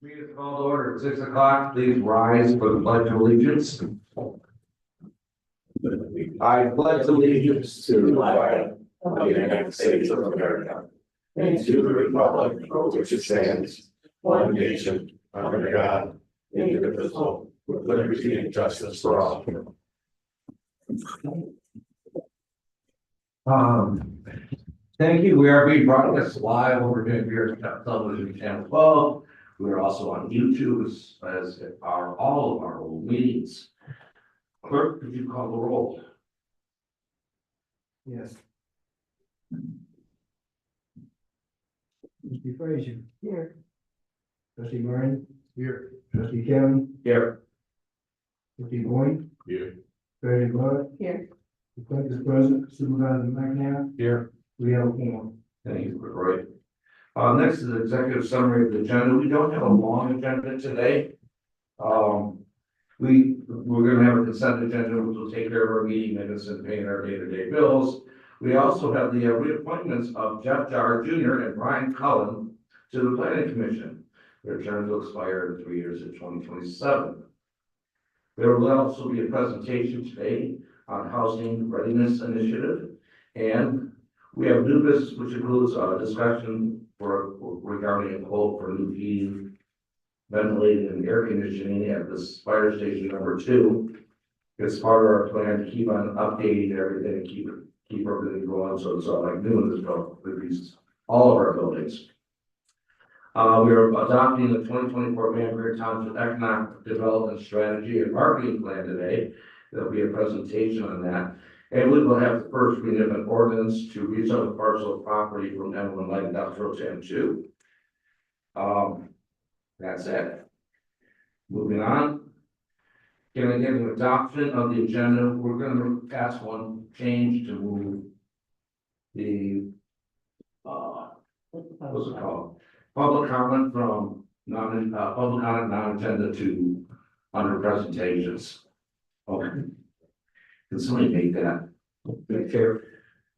Meeting is called to order at 6 o'clock. Please rise for the pledge of allegiance. I pledge allegiance to the flag of the United States of America and to the republic for which it stands, one nation, under God, indivisible, with liberty and justice for all. Thank you. We are being broadcast live over here at television channel 12. We are also on YouTube as are all of our old meetings. Clerk, could you call the roll? Yes. Trustee Frazier. Here. Trustee Martin. Here. Trustee Kevin. Here. Trustee Boyd. Here. Trustee Clark. Here. The clerk is present. Supervisor McNabb. Here. We have a quorum. Thank you, Roy. Next is executive summary of the agenda. We don't have a long agenda today. We're gonna have a consent agenda, which will take care of our meeting minutes and paying our day-to-day bills. We also have the reappointments of Jeff Jar Jr. and Brian Cullen to the planning commission. Their terms will expire in 3 years in 2027. There will also be a presentation today on housing readiness initiative, and we have new business, which includes a discussion regarding a quote for new heating, ventilating, and air conditioning at this fire station number 2. It's part of our plan to keep on updating everything and keep everything going, so it's all like new in this building, with these all of our buildings. We are adopting the 2024 Van Buren Township Economic Development Strategy and Marketing Plan today. There'll be a presentation on that. And we will have the first reading of an ordinance to rezone a parcel of property from M1 Light Industrial to M2. That's it. Moving on. Can I get an adoption of the agenda? We're gonna ask one change to move the, what's it called? Public comment from public comment non-agenda to under presentations. Okay. Can somebody make that? Mr. Chair,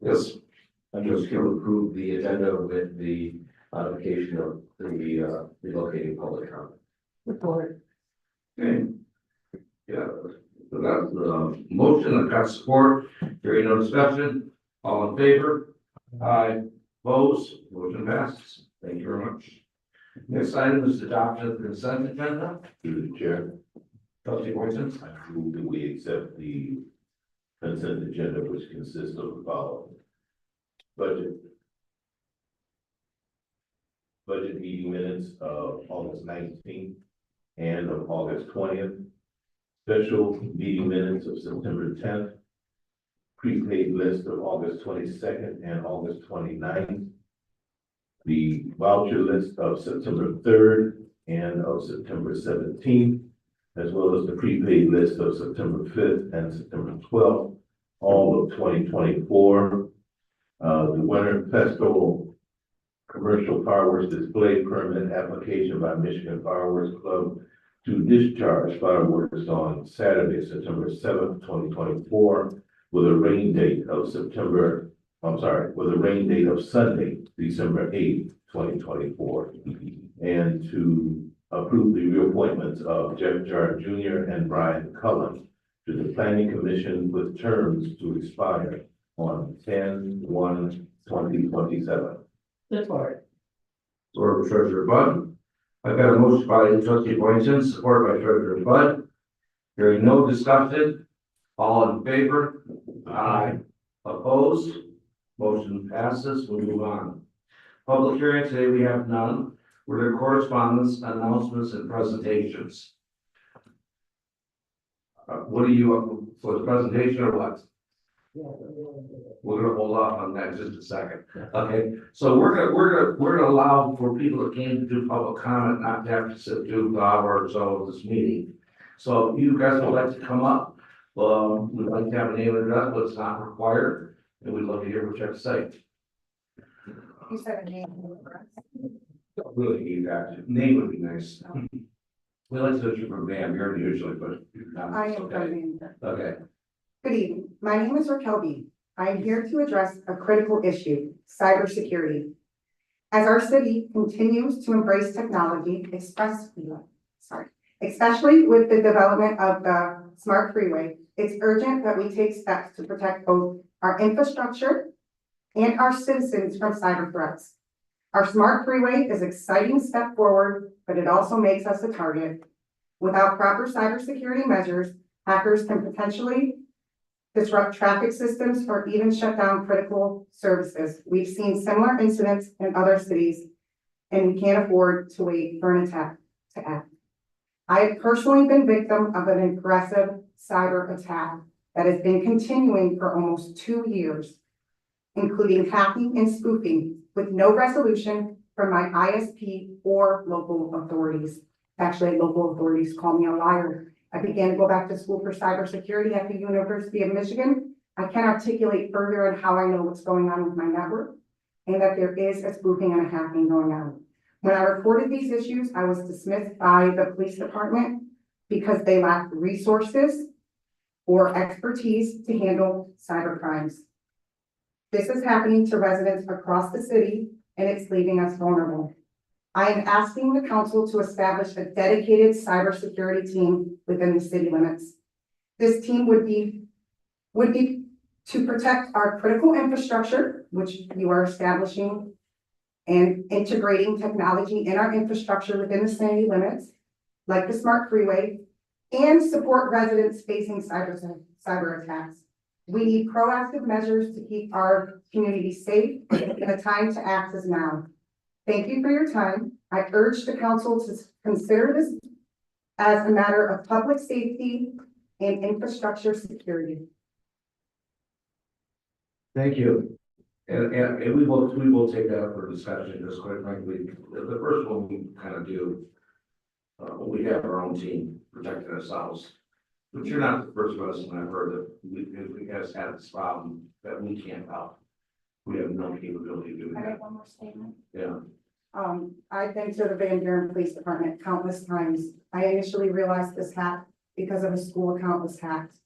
Yes. I just to approve the agenda with the modification of the relocating public comment. Report. Okay. Yeah, so that's the motion. I've got support. Hearing no discussion. All in favor? Aye. Opposed? Motion passes. Thank you very much. Next item is adoption of the consent agenda. Through the chair, Trustee Boyson. I move that we accept the consent agenda, which consists of the following: budget meeting minutes of August 19th and of August 20th, special meeting minutes of September 10th, prepaid list of August 22nd and August 29th, the voucher list of September 3rd and of September 17th, as well as the prepaid list of September 5th and September 12th, all of 2024. The Winter Festival Commercial Fireworks Display Permit application by Michigan Fireworks Club to discharge fireworks on Saturday, September 7th, 2024, with a rain date of Sunday, December 8th, 2024, and to approve the reappointments of Jeff Jar Jr. and Brian Cullen to the Planning Commission with terms to expire on 10/1/2027. Report. Support by Treasurer Bud. I've got a motion by Trustee Boyson, support by Treasurer Bud. Hearing no discussion. All in favor? Aye. Opposed? Motion passes. We'll move on. Public hearing today, we have none. We're in correspondence, announcements, and presentations. What are you up for, the presentation or what? We're gonna hold off on that just a second. Okay, so we're gonna allow for people that came to do public comment not to have to sit through the hour or so of this meeting. So if you guys would like to come up, we'd like to have a name and address, but it's not required, and we'd love to hear what you have to say. You said a name and address. Don't really need that. Name would be nice. We like to do you from Van Buren usually, but. I am from Van Buren. Okay. Good evening. My name is Raquel B. I am here to address a critical issue, cybersecurity. As our city continues to embrace technology, especially with the development of the smart freeway, it's urgent that we take steps to protect both our infrastructure and our citizens from cyber threats. Our smart freeway is an exciting step forward, but it also makes us a target. Without proper cybersecurity measures, hackers can potentially disrupt traffic systems or even shut down critical services. We've seen similar incidents in other cities, and we can't afford to wait for an attack to act. I have personally been victim of an aggressive cyber attack that has been continuing for almost 2 years, including hacking and spoofing with no resolution from my ISP or local authorities. Actually, local authorities call me a liar. I began to go back to school for cybersecurity at the University of Michigan. I can articulate further on how I know what's going on with my network and that there is a spoofing and a hacking going on. When I reported these issues, I was dismissed by the police department because they lacked resources or expertise to handle cyber crimes. This is happening to residents across the city, and it's leaving us vulnerable. I am asking the council to establish a dedicated cybersecurity team within the city limits. This team would be to protect our critical infrastructure, which you are establishing and integrating technology in our infrastructure within the city limits, like the smart freeway, and support residents facing cyber attacks. We need proactive measures to keep our community safe, and the time to act is now. Thank you for your time. I urge the council to consider this as a matter of public safety and infrastructure security. Thank you. And we will take that up for discussion, just quite frankly. The first one we kind of do, we have our own team protecting ourselves. But you're not the first person I've heard that we have had this problem that we can't help. We have no capability of doing I that. have one more statement. Yeah. I've been to the Van Buren Police Department countless times. I initially realized this hack because of a school account was hacked.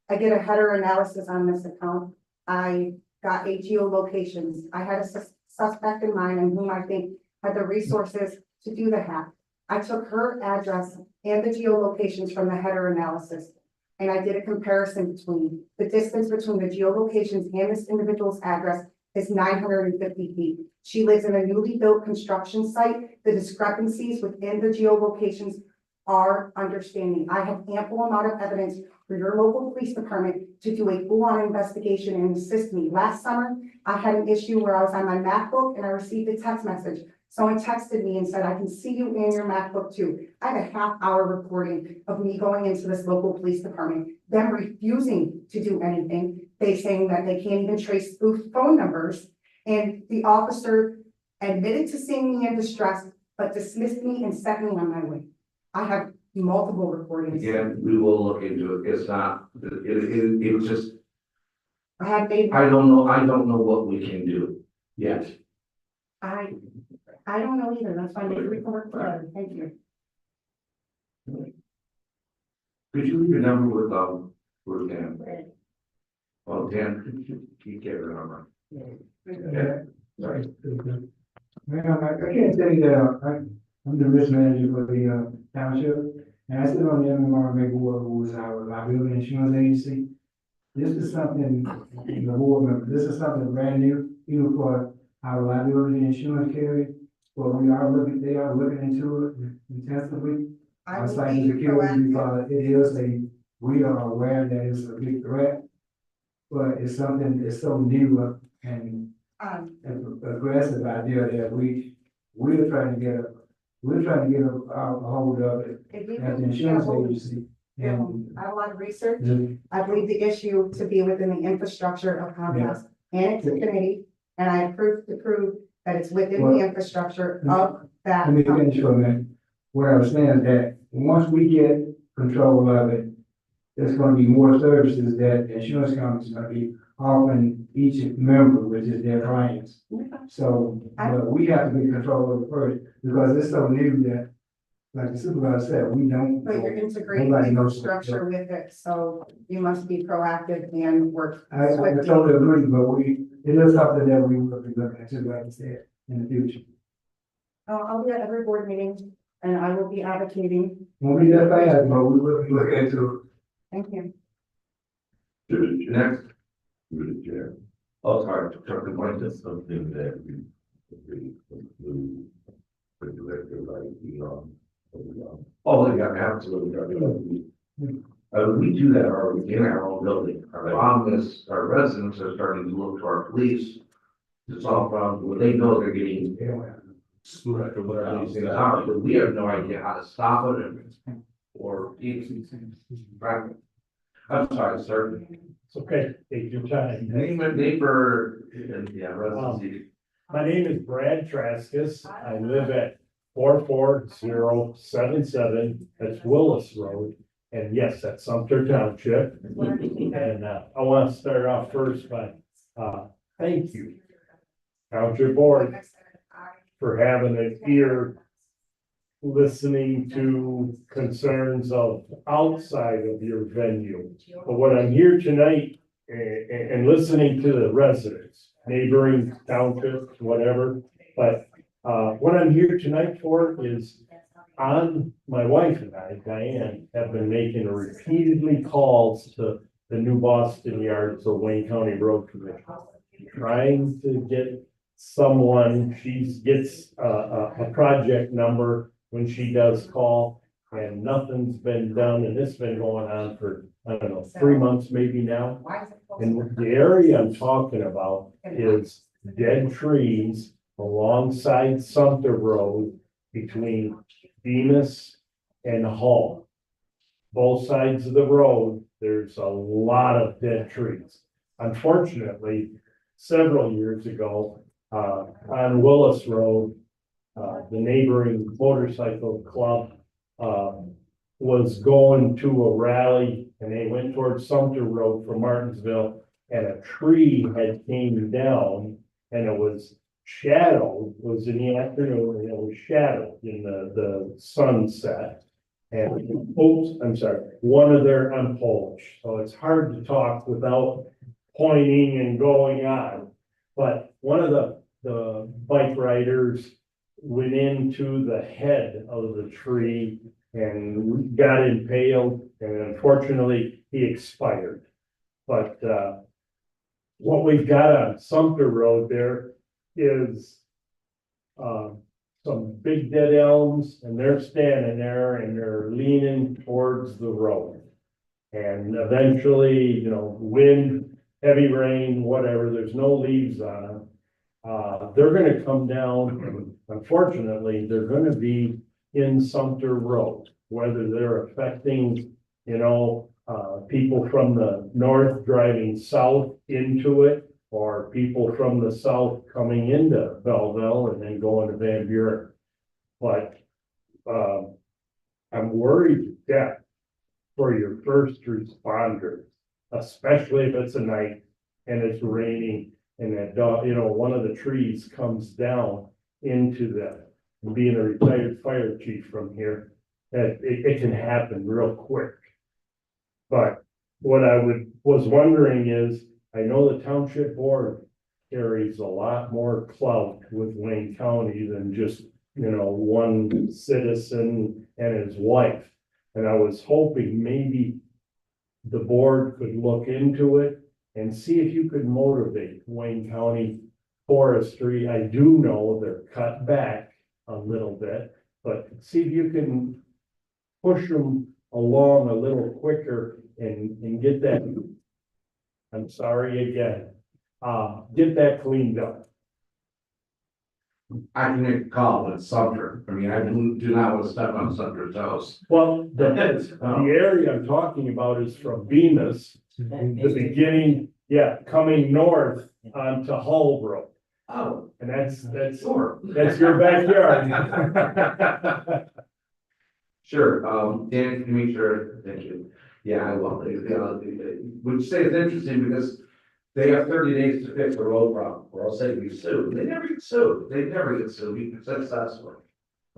I did a header analysis on this account. I got 8 geolocations. I had a suspect in mind and whom I think had the resources to do the hack. I took her address and the geolocations from the header analysis, and I did a comparison between the distance between the geolocations and this individual's address is 950 feet. She lives in a newly built construction site. The discrepancies within the geolocations are understanding. I have ample amount of evidence for your local police department to do a full-on investigation and assist me. Last summer, I had an issue where I was on my MacBook and I received a text message. Someone texted me and said, I can see you in your MacBook too. I had a half-hour recording of me going into this local police department, them refusing to do anything. They saying that they can't even trace spoofed phone numbers. And the officer admitted to seeing me in distress, but dismissed me and sent me on my way. I have multiple recordings. Again, we will look into it. It's not, it's just, I have made, I don't know what we can do yet. I don't know either. That's why I made a report together. Thank you. Could you leave your number with Dan? Well, Dan, could you get her number? Yeah. Sorry. Well, I can't tell you that, I'm the risk manager for the township, and I sit on the MMRMA board, who is our liability insurance agency. This is something, the board member, this is something brand new, even for our liability insurance carrier. But they are looking into it intensively. I Our will be cybersecurity, proactive. because we are aware that it's a big threat. But it's something that's so new and aggressive idea that we're trying to get a hold of it If you as an can insurance get a hold- agency. And I have a lot of research. I believe the issue to be within the infrastructure of Comcast and its committee, and I have proof to prove that it's within Well, the infrastructure of that. let me finish for a minute. What I was saying is that once we get control of it, there's gonna be more services that the insurance company's gonna be offering each member, which is their clients. So, but we have to be in control of it first, because it's so new that, like the supervisor said, we don't. But you're integrating Nobody the knows. infrastructure with it, so you must be proactive and work. I swiftly. totally agree, but it is something that we will be looking into, like I said, in the future. I'll be at every board meeting and I will be advocating. Won't be that fast, but we will look into Thank you. Through the chair. Next, Through the chair. oh, sorry, Trustee White. Just something that we include the director like Elon. Oh, yeah, absolutely. We do that already in our own building. Our residents are starting to look to our police to solve problems, when they know they're getting it. smacked or whatever these things are, but we have no idea how to stop it or even track it. I'm sorry, sir. It's okay, take your time. Name for, yeah, residency. My name is Brad Traskis. I live at 44077, that's Willis Road. And yes, that's Sumter Township. And I want to start off first by, thank you, Township Board, for having an ear listening to concerns of outside of your venue. But what I'm here tonight and listening to the residents, neighboring townships, whatever. But what I'm here tonight for is my wife and I, Diane, have been making repeatedly calls to the New Boston Yards of Wayne County Road Commission, trying to get someone, she gets a project number when she does call, and nothing's been done, and it's been going on for, I don't know, 3 months maybe now. And the area I'm talking about is dead trees alongside Sumter Road between Bemis and Hall. Both sides of the road, there's a lot of dead trees. Unfortunately, several years ago, on Willis Road, the neighboring motorcycle club, was going to a rally and they went towards Sumter Road from Martinsville, and a tree had came down and it was shadowed, it was in the afternoon and it was shadowed in the sunset. And I'm Polish, so it's hard to talk without pointing and going on. But one of the bike riders went into the head of the tree and got impaled, and unfortunately he expired. But what we've got on Sumter Road there is some big dead elms, and they're standing there and they're leaning towards the road. And eventually, wind, heavy rain, whatever, there's no leaves on them. They're gonna come down, and unfortunately, they're gonna be in Sumter Road, whether they're affecting, people from the north driving south into it, or people from the south coming into Belleville and then going to Van Buren. But, I'm worried to death for your first responders, especially if it's a night and it's raining and that one of the trees comes down into that. Being a retired fire chief from here, that it can happen real quick. But what I was wondering is, I know the township board carries a lot more clout with Wayne County than just, one citizen and his wife. And I was hoping maybe the board could look into it and see if you could motivate Wayne County Forestry. I do know they're cut back a little bit, but see if you can push them along a little quicker and get that. I'm sorry again, get that cleaned up. I can make a call, but it's Sumter. I mean, I do not want to step on Sumter's toes. Well, the area I'm talking about is from Bemis, the beginning, coming north onto Hull Road. Oh, And that's sure. that's your backyard. Sure, Dan, can make sure, thank you. Yeah, I will. Would you say it's interesting because they have 30 days to fix the road problem, or I'll say we sue. They never get sued. They never get sued. We successful.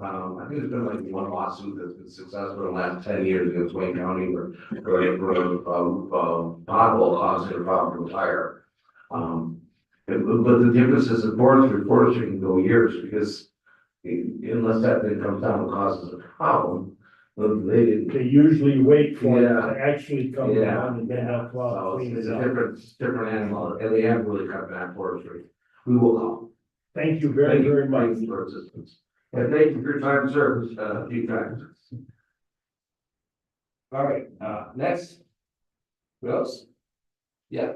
I think there's been like one lawsuit that's been successful in the last 10 years against Wayne County where pothole causing a problem with fire. But the difference is the forestry can go years because unless that then comes down and causes a problem, they didn't. They usually wait for it Yeah. to actually come Yeah. down and then they'll go out So and clean it's it a up. different animal, and they have really cut back forestry. We will call. Thank you very, Thank you very much. for assistance. And thank you for your time service, few times. All right, next. Who else? Yeah.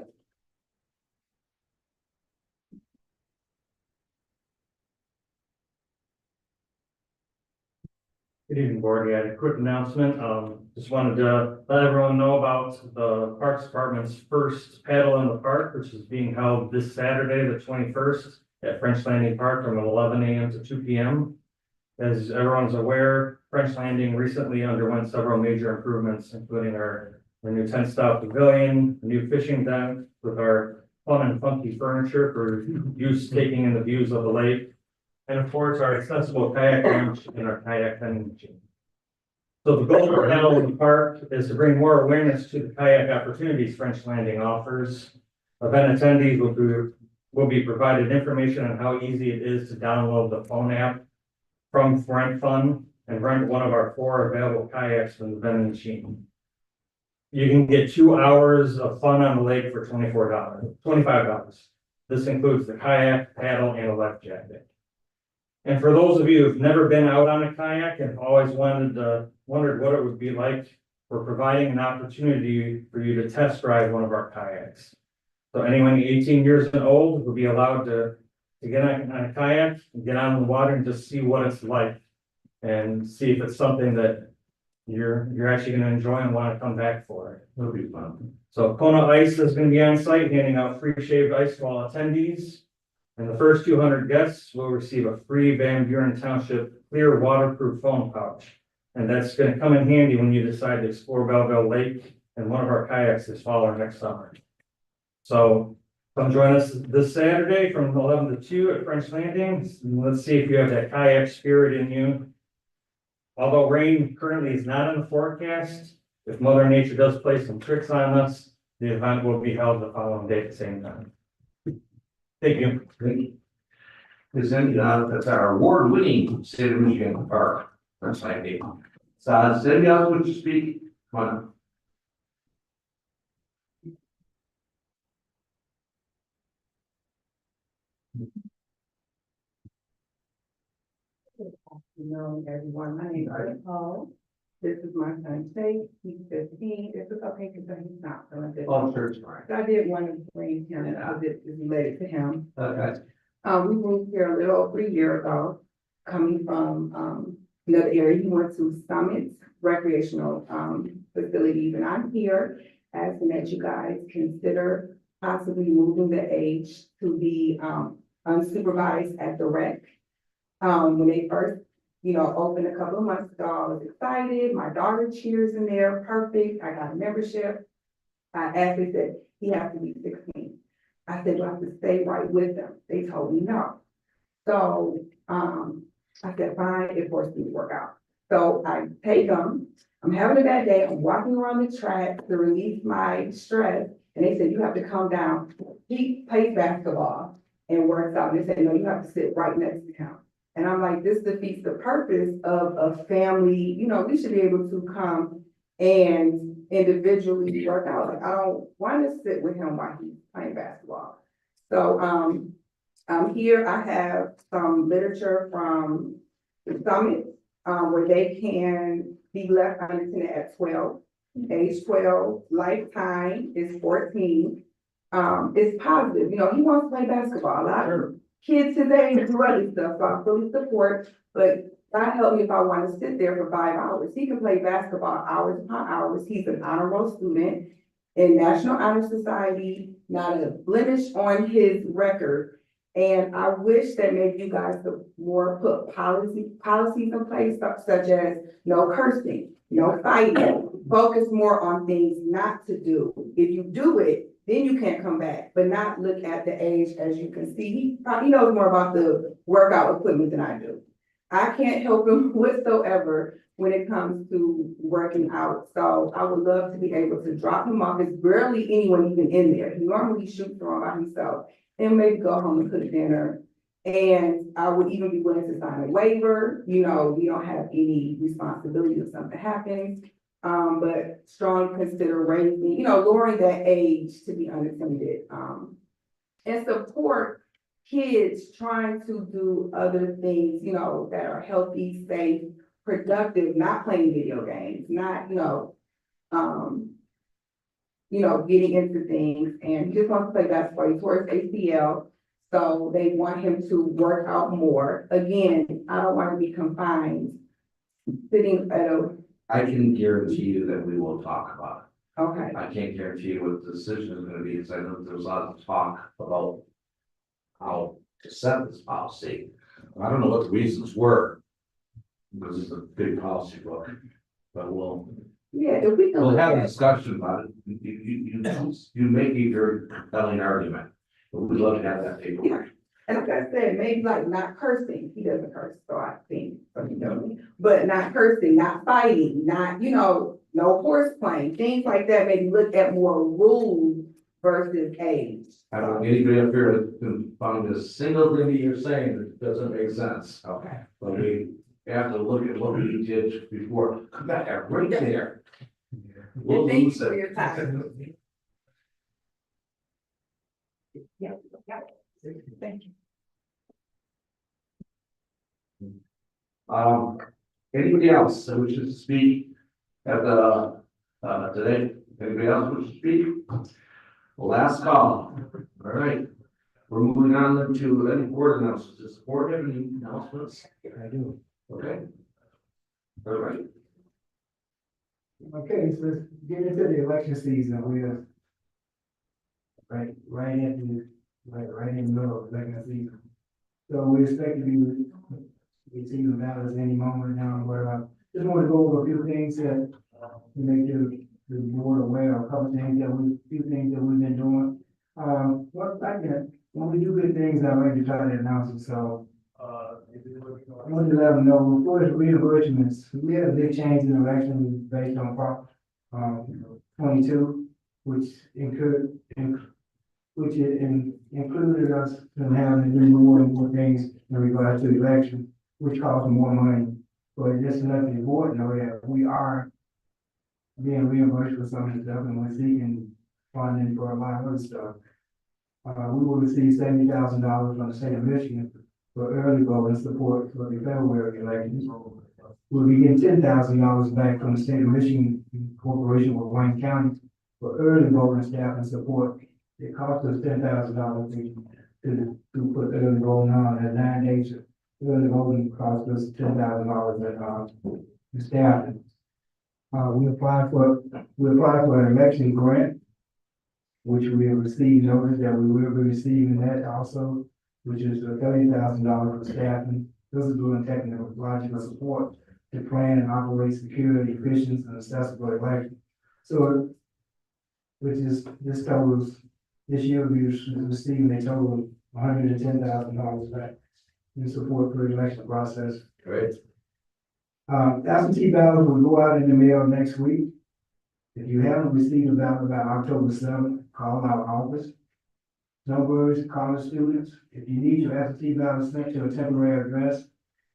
Good evening, board. We had a quick announcement. Just wanted to let everyone know about the Parks Department's first paddle in the park, which is being held this Saturday, the 21st, at French Landing Park from 11 a.m. to 2 p.m. As everyone's aware, French Landing recently underwent several major improvements, including our new tent style pavilion, a new fishing deck with our fun and funky furniture for use taking in the views of the lake, and of course, our accessible kayak launch and our kayak vending machine. So the goal of Paddle in the Park is to bring more awareness to the kayak opportunities French Landing offers. Event attendees will be provided information on how easy it is to download the phone app from Rent Fun and rent one of our 4 available kayaks from the vending machine. You can get 2 hours of fun on the lake for $25. This includes the kayak, paddle, and a life jacket. And for those of you who've never been out on a kayak and always wondered what it would be like, we're providing an opportunity for you to test drive one of our kayaks. So anyone 18 years and old will be allowed to get on a kayak and get on the water and just see what it's like and see if it's something that you're actually going to enjoy and want to come back for. It'll be fun. So Kona Ice is going to be on site handing out free shaved ice to all attendees. And the first 200 guests will receive a free Van Buren Township clear waterproof phone pouch. And that's going to come in handy when you decide to explore Belleville Lake and one of our kayaks this fall or next summer. So come join us this Saturday from 11 to 2 at French Landing. Let's see if you have that kayak spirit in you. Although rain currently is not in the forecast, if Mother Nature does play some tricks on us, the event will be held the following day at the same time. Thank you. This that's our award-winning State of Michigan Park. That's like it. So, does anybody else wish to speak? Come on up. Hello, everyone. My name is Paul. This is my son, Chase. He's 15. This is okay because he's not feeling good. Oh, sure, it's fine. So I did want to bring him Yeah. because it is related to him. Okay. We moved here a little over a year ago, coming from, another area. He went to Summit Recreational, Facilities, and I'm here asking that you guys consider possibly moving the age to be, unsupervised at the rec. When they first, opened a couple of months ago, I was excited. My daughter cheers in there, perfect. I got a membership. I asked, they said, he has to be 16. I said, do I have to stay right with them? They told me no. So, I said, fine, it forced me to work out. So I take them, I'm having a bad day, I'm walking around the track to release my stress. And they said, you have to come down. He plays basketball and works out. And they said, no, you have to sit right next to him. And I'm like, this defeats the purpose of a family, we should be able to come and individually work out. Like, I don't want to sit with him while he's playing basketball. So, here I have some literature from the Summit, where they can be left unattended at 12. Age 12, lifetime is 14. It's positive, he wants to play basketball. A lot of kids today do other stuff, so I fully support, but God help me if I want to sit there for 5 hours. He can play basketball hours upon hours. He's an honor roll student in National Honor Society, not a blemish on his record. And I wish that maybe you guys could more put policies in place, such as no cursing, no fighting, focus more on things not to do. If you do it, then you can't come back, but not look at the age. As you can see, he probably knows more about the workout equipment than I do. I can't help him whatsoever when it comes to working out. So I would love to be able to drop him off. There's barely anyone even in there. He normally shoots around by himself and maybe go home and cook dinner And I would even be willing to sign a waiver, you know, we don't have any responsibility if something happens. But strongly consider raising, you know, lowering that age to be unattended, and support kids trying to do other things, you know, that are healthy, safe, productive, not playing video games, not, getting into things, and he just wants to play basketball. He tore his ACL, so they want him to work out more. Again, I don't want to be confined, sitting at a, I can guarantee you that we will talk about okay, it. I can't guarantee you what the decision is gonna be, because I know there's a lot of talk about how to set this policy. I don't know what the reasons were, because it's a big policy book, but yeah, if we can we'll look have a at, discussion about it. You make a very compelling argument, but we'd love to have that paperwork. and like I said, maybe like not cursing, he doesn't curse, so I think, so you know me, but not cursing, not fighting, not, no horse playing, things like that, maybe look at more rules versus age. I don't think anybody up here can find a single thing that you're saying that doesn't make sense. Okay. But we have to look at what we did before. Come back, right there. We'll And thank you lose for it. your time. Yeah, thank you. Anybody else that wishes to speak at the, today? Anybody else wish to speak? Last call. All right. We're moving on then to any board announcements. Does the board have any announcements? I do. Okay. All right. Okay, so let's get into the election season. We're right in the middle of election season. So we expect to be receiving ballots any moment now, but just want to go over a few things that to make the board aware of a couple things few things that we've been doing. When we do good things, I like to try to announce it, so. I want to let them know, first reimbursements, we had a big change in election based on Prop 22, which included us from having to do more and more things in regards to election, which costs more money. But just nothing important, know that we are being reimbursed for some of the stuff, and we're seeking funding for a lot of other stuff. We will receive $70,000 from the state of Michigan for early voting support for the February elections. We'll be getting $10,000 back from the state of Michigan Corporation with Wayne County for early voting staff and support. It cost us $10,000 to put early voting on at 9 days. Early voting cost us $10,000 at staffing. We applied for an election grant, which we have received notice that we will be receiving that also, which is $30,000 for staffing, physical and technological support to plan and operate security, efficient, and accessible election. So, this year we'll be receiving a total of $110,000 back in support for the election process. Great. Absentee ballots will go out in the mail next week. If you haven't received a ballot by October 7th, call our office. Snowbirds, college students, if you need your absentee ballot sent to a temporary address,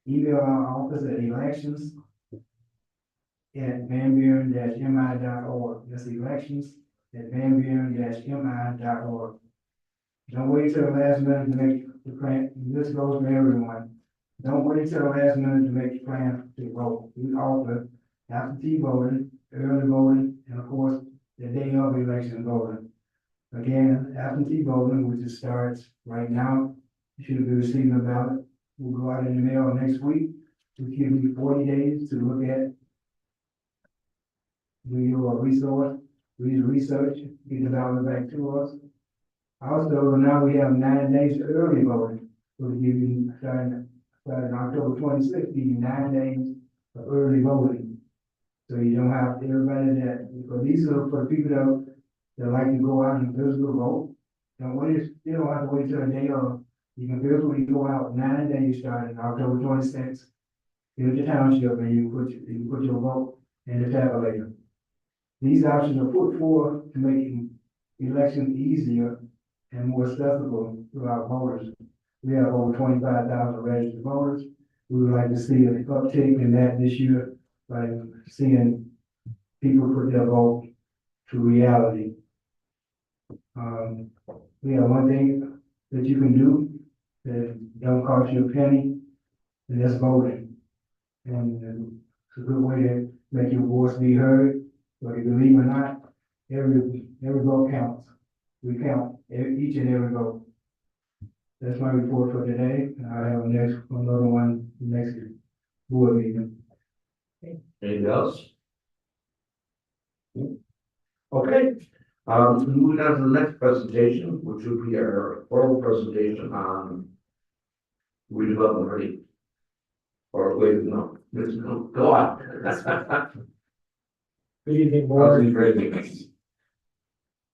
email our office at elections@vanburen-mi.org. That's elections@vanburen-mi.org. Don't wait till the last minute to make the plan. This goes for everyone. Don't wait till the last minute to make your plan to vote. We offer absentee voting, early voting, and of course, the day of election voting. Again, absentee voting, which starts right now, you should be receiving a ballot. We'll go out in the mail next week. We'll give you 40 days to look at, do your research, get the ballot back to us. Also, now we have 9 days early voting. We'll give you, starting October 26th, give you 9 days of early voting. So you don't have everybody because these are for the people that like to go out and physically vote. Don't wait, you don't have to wait till the day of. You can physically go out 9 days starting October 26th. Here's your township and you put your vote in the tabulator. These options are put forth to make elections easier and more accessible to our voters. We have over 25,000 registered voters. We would like to see an uptick in that this year, like seeing people put their vote to reality. One thing that you can do that don't cost you a penny, and that's voting. And it's a good way to make your voice be heard, whether you believe or not, every vote counts. We count each and every vote. That's my report for today, and I'll have another one next board meeting. Anything else? Okay, moving on to the next presentation, which will be our oral presentation on redevelopment rate. Or wait, no, go on. Good evening, board. Housing rate.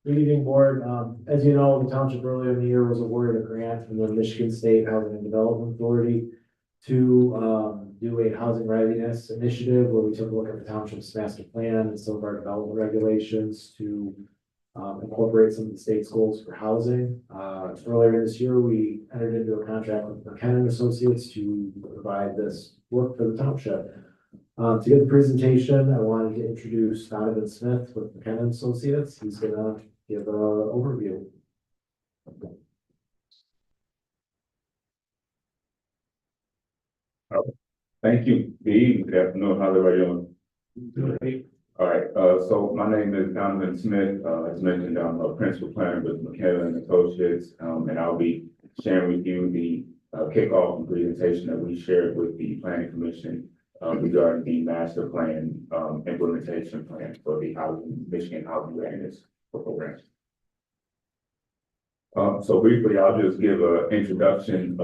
Good evening, board. As you know, the township earlier in the year was awarded a grant from the Michigan State Housing and Development Authority to do a housing readiness initiative where we took a look at the township's master plan and some of our development regulations to incorporate some of the state's goals for housing. Earlier this year, we entered into a contract with McKenna Associates to provide this work for the township. To give the presentation, I wanted to introduce Donovan Smith with McKenna Associates. He's gonna give an overview. Thank you, Dee. Good afternoon. How's everybody doing? All right, so my name is Donovan Smith. As mentioned, I'm a principal planner with McKenna and Associates, and I'll be sharing with you the kickoff and presentation that we shared with the Planning Commission regarding the master plan implementation plan for the Michigan Housing Readiness Program. So briefly, I'll just give an introduction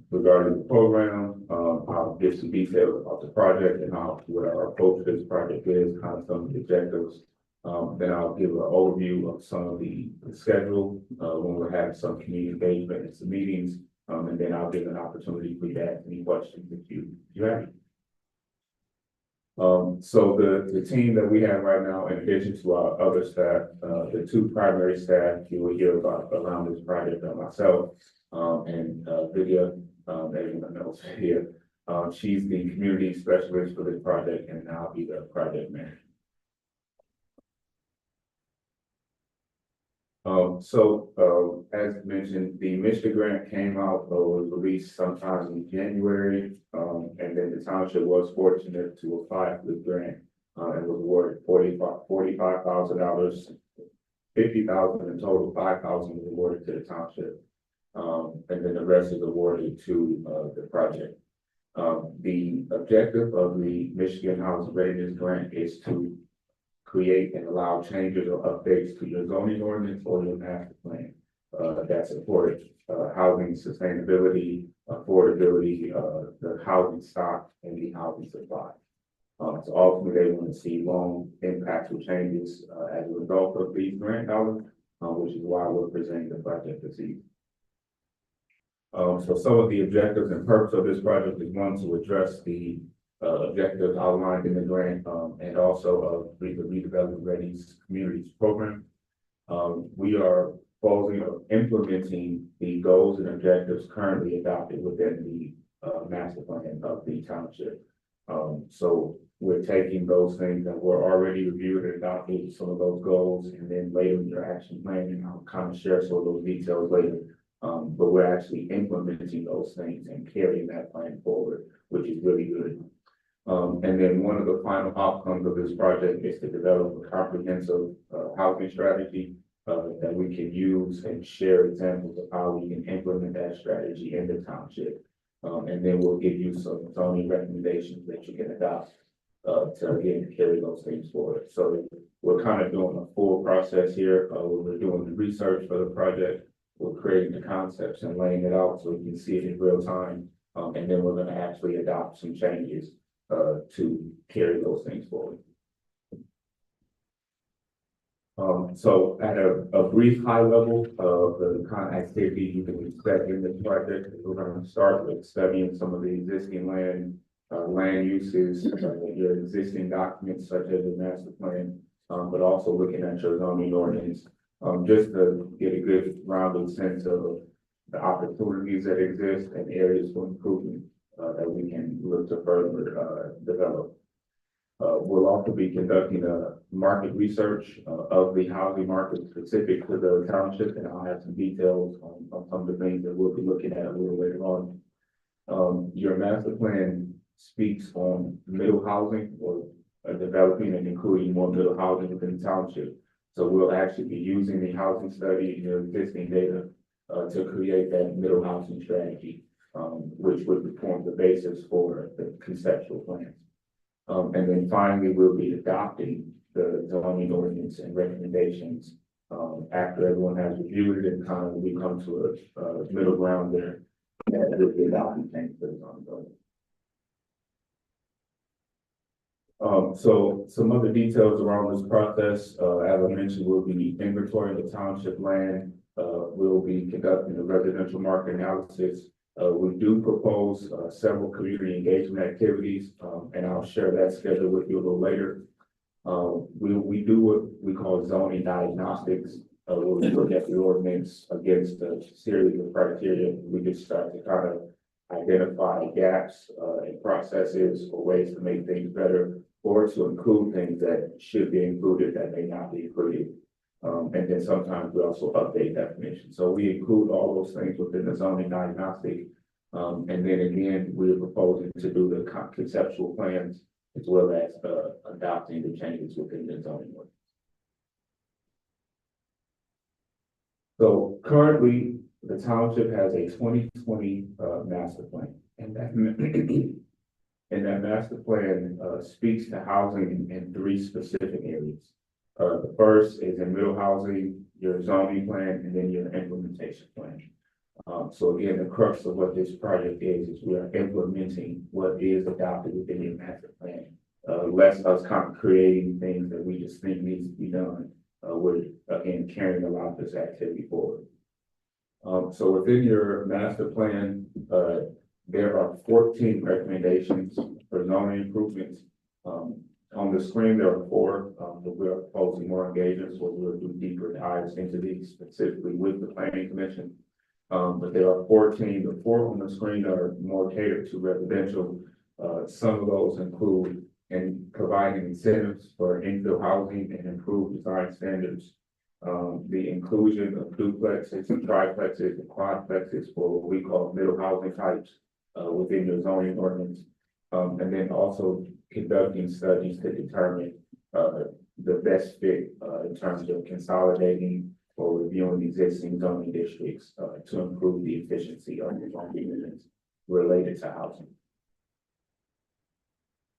regarding the program. I'll give some details about the project and what our approach to this project is, kind of some of the objectives. Then I'll give an overview of some of the schedule when we're having some community engagement and some meetings. And then I'll give an opportunity for you to ask any questions that you have. So the team that we have right now, in addition to our other staff, the two primary staff you will hear about around this project are myself and Vidya, everyone else here. She's the community specialist for this project, and I'll be the project manager. As mentioned, the Michigan grant came out, was released sometime in January. And then the township was fortunate to apply for the grant, and was awarded $45,000, $50,000 in total, $5,000 was awarded to the township. And then the rest is awarded to, the project. The objective of the Michigan Housing Readiness Grant is to create and allow changes or updates to your zoning ordinance or your master plan that support housing sustainability, affordability, the housing stock, and the housing supply. So ultimately, they want to see long impactful changes as a result of these grant dollars, which is why we're presenting the project this evening. So some of the objectives and purpose of this project is one, to address the objectives outlined in the grant, and also of the Redevelopment Readiness Communities Program. We are proposing or implementing the goals and objectives currently adopted within the master plan of the township. So we're taking those things that were already reviewed and adopted, some of those goals, and then later in your action plan, and I'll kind of share some of those details later. But we're actually implementing those things and carrying that plan forward, which is really good. And then one of the final outcomes of this project is to develop a comprehensive housing strategy that we can use and share examples of how we can implement that strategy in the township. And then we'll give you some zoning recommendations that you can adopt to again carry those things forward. So we're kind of doing a full process here. We're doing the research for the project. We're creating the concepts and laying it out so we can see it in real time. And then we're going to actually adopt some changes to carry those things forward. So at a brief high level of the kind of activities you can expect in this project, we're going to start with studying some of the existing land uses, your existing documents such as the master plan, but also looking at your zoning ordinance, just to get a good rounded sense of the opportunities that exist and areas for improvement, that we can look to further, develop. We'll also be conducting a market research, of the housing market specific to the township, and I'll have some details on some of the things that we'll be looking at a little later on. Your master plan speaks on middle housing or developing and including more middle housing within the township. So we'll actually be using the housing study and your existing data, to create that middle housing strategy, which would form the basis for the conceptual plans. And then finally, we'll be adopting the zoning ordinance and recommendations, after everyone has reviewed it and kind of we come to a middle ground there. That will be adopting things for the zoning ordinance. So some other details around this process, as I mentioned, we'll be inventorying the township land. We'll be conducting a residential market analysis. We do propose, several community engagement activities, and I'll share that schedule with you a little later. We do what we call zoning diagnostics, where we look at the ordinance against a series of criteria. We just start to kind of identify gaps, in processes or ways to make things better, or to include things that should be included that may not be included. And then sometimes we also update definitions. So we include all those things within the zoning diagnostic. And then again, we're proposing to do the conceptual plans as well as, adopting the changes within the zoning ordinance. So currently, the township has a 2020 master plan, and that and that master plan speaks to housing in three specific areas. The first is in middle housing, your zoning plan, and then your implementation plan. So again, the crux of what this project is we are implementing what is adopted within your master plan. Less us kind of creating things that we just think needs to be done. We're again carrying a lot of this activity forward. So within your master plan, there are 14 recommendations for zoning improvements. On the screen, there are 4, but we are proposing more engagements where we'll do deeper dives into these specifically with the planning commission. But there are 14, the 4 on the screen are more catered to residential. Some of those include in providing incentives for infill housing and improved design standards. The inclusion of duplexes and triplexes and quadplexes for what we call middle housing types, within your zoning ordinance. And then also conducting studies to determine the best fit in terms of consolidating or reviewing existing zoning districts to improve the efficiency of the zoning units related to housing.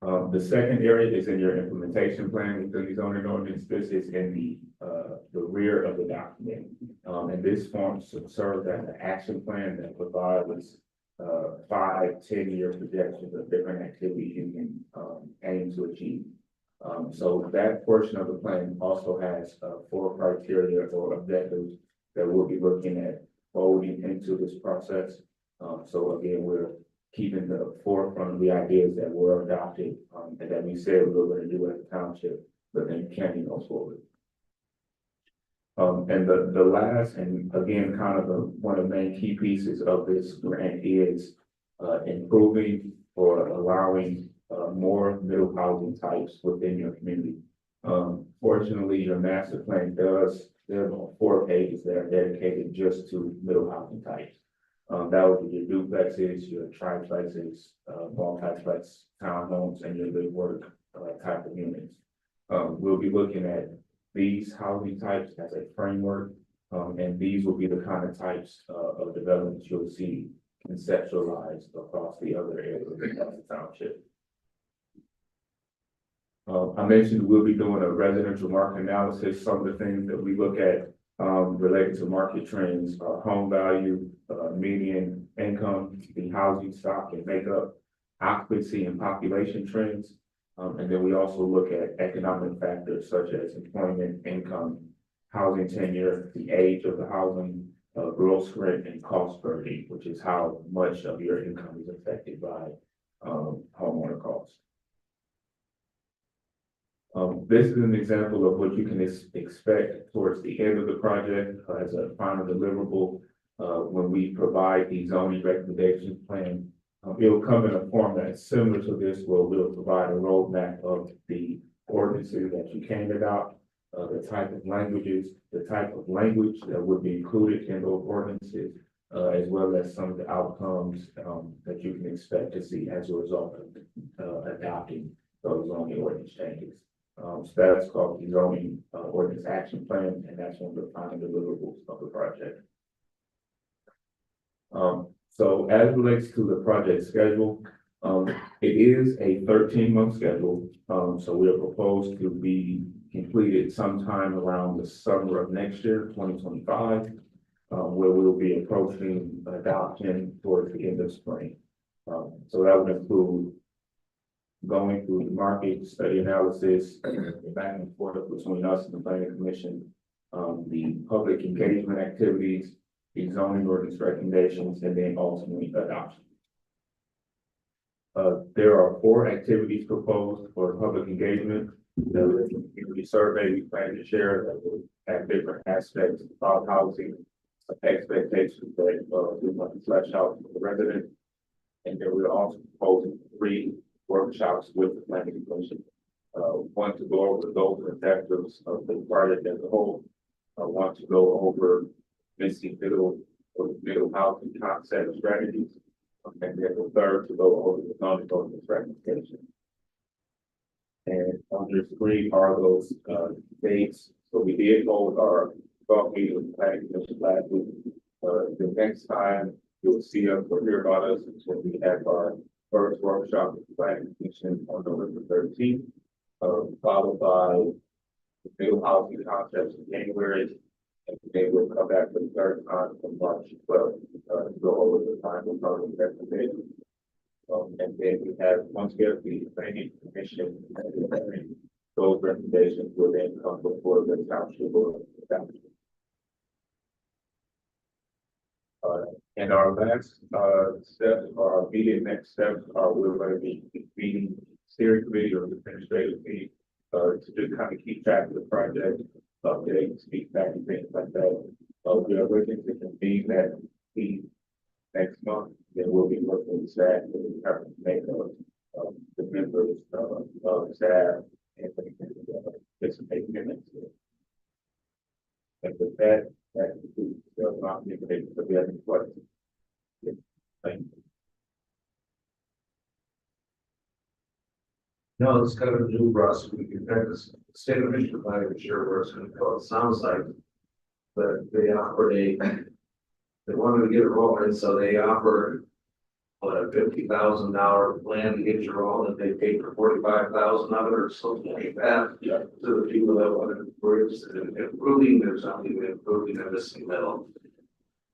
The second area is in your implementation plan within the zoning ordinance. This is in the rear of the document. And this form serves as an action plan that provides 5-10-year projections of different activities you can aim to achieve. So that portion of the plan also has 4 criteria or objectives that we'll be looking at folding into this process. So again, we're keeping the forefront of the ideas that were adopted and that we said we were going to do as a township, but then carrying those forward. And the last, and again, kind of one of the main key pieces of this grant is improving or allowing more middle housing types within your community. Fortunately, your master plan there's 4 pages that are dedicated just to middle housing types. That would be your duplexes, your triplexes, multiplex townhomes, and your live work type of units. We'll be looking at these housing types as a framework, and these will be the kind of types of developments you'll see conceptualized across the other areas of the township. I mentioned we'll be doing a residential market analysis. Some of the things that we look at related to market trends are home value, median income, the housing stock and makeup, occupancy and population trends. And then we also look at economic factors such as employment, income, housing tenure, the age of the housing, gross rent and cost burden, which is how much of your income is affected by homeowner costs. This is an example of what you can expect towards the end of the project as a final deliverable. when we provide the zoning recommendation plan, it'll come in a form that's similar to this, where we'll provide a roadmap of the ordinances that you can adopt, the type of languages, the type of language that would be included in those ordinances, as well as some of the outcomes, that you can expect to see as a result of, adopting those zoning ordinance changes. So that's called the zoning, ordinance action plan, and that's one of the final deliverables of the project. So as it relates to the project schedule, it is a 13-month schedule. So we are proposed to be completed sometime around the summer of next year, 2025, where we'll be approaching adoption towards the end of spring. So that would include going through the market study analysis, the back and forth between us and the planning commission, the public engagement activities, the zoning ordinance recommendations, and then ultimately adoption. There are 4 activities proposed for public engagement. The community survey we plan to share that will have different aspects of housing, expectations that we want to flesh out for the resident. And then we're also proposing 3 workshops with the planning commission. One to go over the goals and objectives of the project as a whole. One to go over missing middle housing concept strategies. And then the third to go over the zoning ordinance recommendation. And on your screen are those dates. So we did hold our thought meeting with the planning commission last week. The next time you'll see us or hear about us is when we have our first workshop with the planning commission on November 13th, followed by the middle housing concepts in January. And then we'll come back for the third time on March 12th to go over the final zoning recommendation. And then we have, once we have the planning commission, those recommendations will then come before the township board of adoption. And our last steps, our immediate next steps are we're going to be meeting steering committee or administrative team to just kind of keep track of the project, updates, feedback, and things like that. We are looking to convene that team next month. Then we'll be working with staff to make the members of staff and participate minutes. And with that, that concludes the presentation. So we have any questions? Yes. Thank you. No, it's kind of new for us. We can kind of state of Michigan, I'm not sure where it's gonna go. It sounds like, but they offered they wanted to get it rolling, so they offered what, a $50,000 plan to get you rolling, and they paid for 45,000 of it or something like that. Yeah. To the people that wanted were interested in improving, there's something improving in this middle.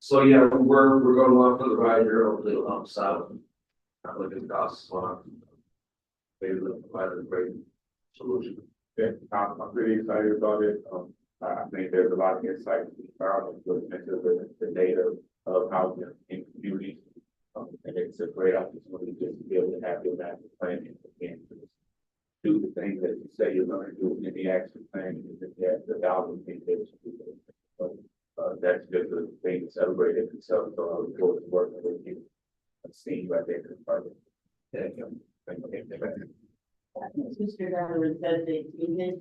So yeah, we're going along for the ride here, hopefully it'll help us out. Not looking at costs, maybe they'll provide a great solution. Yeah, I'm pretty excited about it. I think there's a lot of insight to be found into the data of housing in communities. And it's a great opportunity just to be able to have your master plan and do the things that you say you're going to do in the action plan, and the dollars things that you do. So, that's just a thing to celebrate it itself. So I look forward to working with you and seeing you right there in the project. Thank you. Thank you. Mr. Garland said that he did